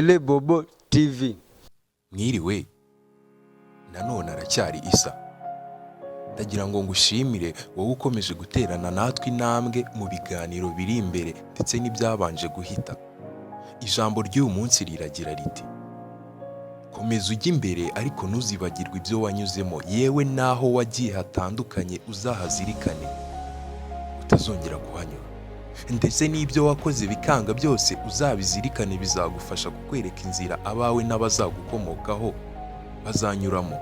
Bobo TV. Mwiriwe, nanone aracyari Isa. Ndagira ngo ngushimire wowe ukomeje guterana natwe intambwe mu biganiro biri imbere ndetse n'ibyabanje guhita. Ijambo ry'uyu munsi riragira riti: komeza ujye imbere ariko ntuzibagirwe ibyo wanyuzemo, yewe naho wagiye hatandukanye uzahazirikane utazongera kuhanyura. Ndetse n'ibyo wakoze bikanga byose uzabizirikane, bizagufasha kukwereka inzira abawe n'abazagukomokaho bazanyuramo.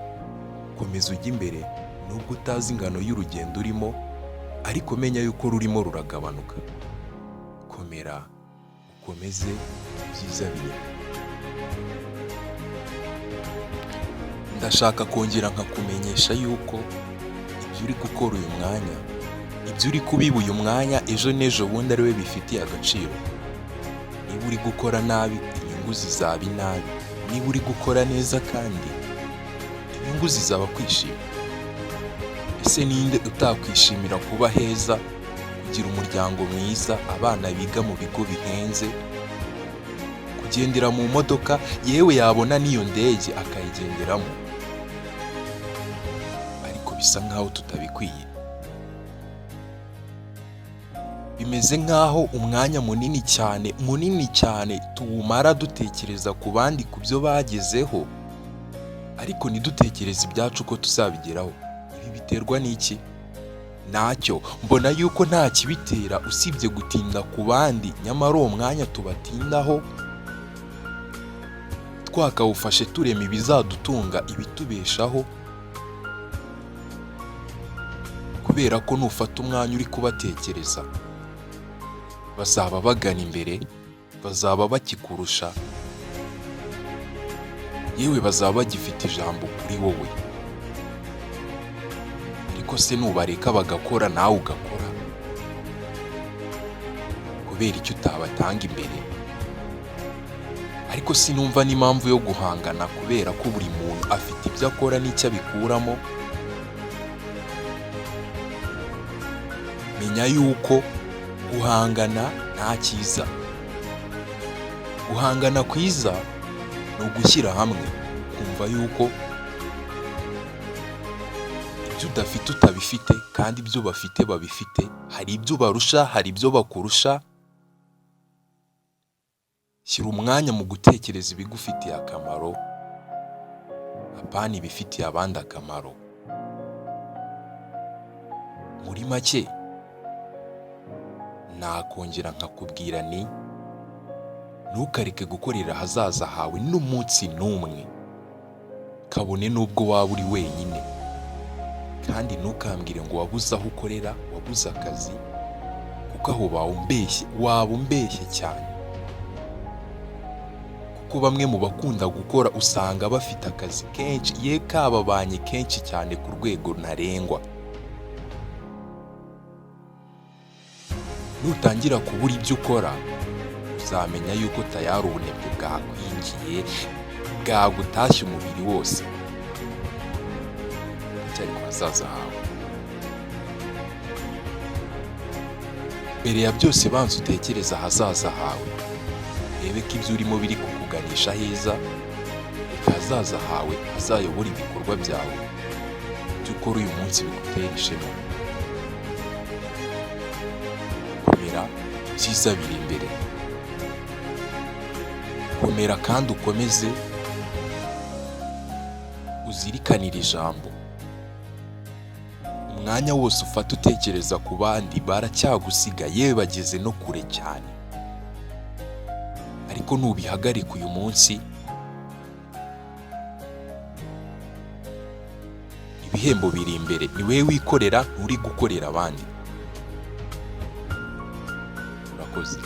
Komeza ujye imbere nubwo utazi ingano y'urugendo urimo, ariko menya yuko rurimo ruragabanuka. Komera ukomeze, ibyiza biri. Ndashaka kongera nkakumenyesha yuko ibyo uri gukora uyu mwanya, ibyo uri kubiba uyu mwanya, ejo n'ejo bundi ari we bifitiye agaciro. Niba uri gukora nabi, inyungu zizaba inabi. Niba uri gukora neza kandi inyungu zizaba kwishima. Ese ninde utakwishimira kuba heza, kugira umuryango mwiza, abana biga mu bigo bihenze, kugendera mu modoka, yewe yabona n'iyo ndege akayigenderamo? Ariko bisa nkaho tutabikwiye. Bimeze nkaho umwanya munini cyane tuwumara dutekereza ku bandi, ku byo bagezeho, ariko ntidutekereze ibyacu ko tuzabigeraho. Ibi biterwa n'iki? Ntacyo. Mbona yuko nta kibitera usibye gutinda ku bandi, nyamara uwo mwanya tubatindaho twakawufashe turema ibizadutunga, ibitubeshaho, kubera ko nufata umwanya uri kubatekereza, bazaba bagana imbere, bazaba bakikurusha, yewe bazaba bagifite ijambo kuri wowe. Ariko se nubareka bagakora nawe ugakora, kubera icyo utabatanga imbere? Ariko sinumva n'impamvu yo guhangana, kubera ko buri muntu afite ibyo akora n'icyo abikuramo. Menya yuko guhangana nta cyiza. Guhangana kwiza ni ugushyira hamwe, kumva yuko ibyo udafite utabifite, kandi ibyo bafite babifite. Hari ibyo ubarusha, hari ibyo bakurusha. Shyira umwanya mu gutekereza ibigufitiye akamaro, apana ibifitiye abandi akamaro. Muri make, nakongera nkakubwira ni: ntukareke gukorera ahazaza hawe n'umunsi n'umwe, kabone n'ubwo waba uri wenyine. Kandi ntukambwire ngo wabuze aho ukorera, wabuze akazi, kuko aho waba umbeshye cyane. Kuko bamwe mu bakunda gukora usanga bafite akazi kenshi, ye kababanye kenshi cyane ku rwego ntarengwa. Nutangira kubura ibyo ukora, uzamenya yuko tayari ubunebwe bwakwinjiye, bwagutashye umubiri wose. Cyari ku hazaza hawe. Mbere ya byose banza utekereza ahazaza hawe, urebe ko ibyo urimo biri kukuganisha heza, reka ahazaza hawe hazayobora ibikorwa byawe. Ibyo ukora uyu munsi bigutera ishema. Komera, ibyiza biri imbere. Komera kandi ukomeze, uzirikanire ijambo. Umwanya wose ufata utekereza ku bandi, baracyagusiga, yewe bageze no kure cyane. Ariko nubihagarika uyu munsi, ibihembo biri imbere. Ni wowe wikorera, nturi gukorera abandi. Urakoze.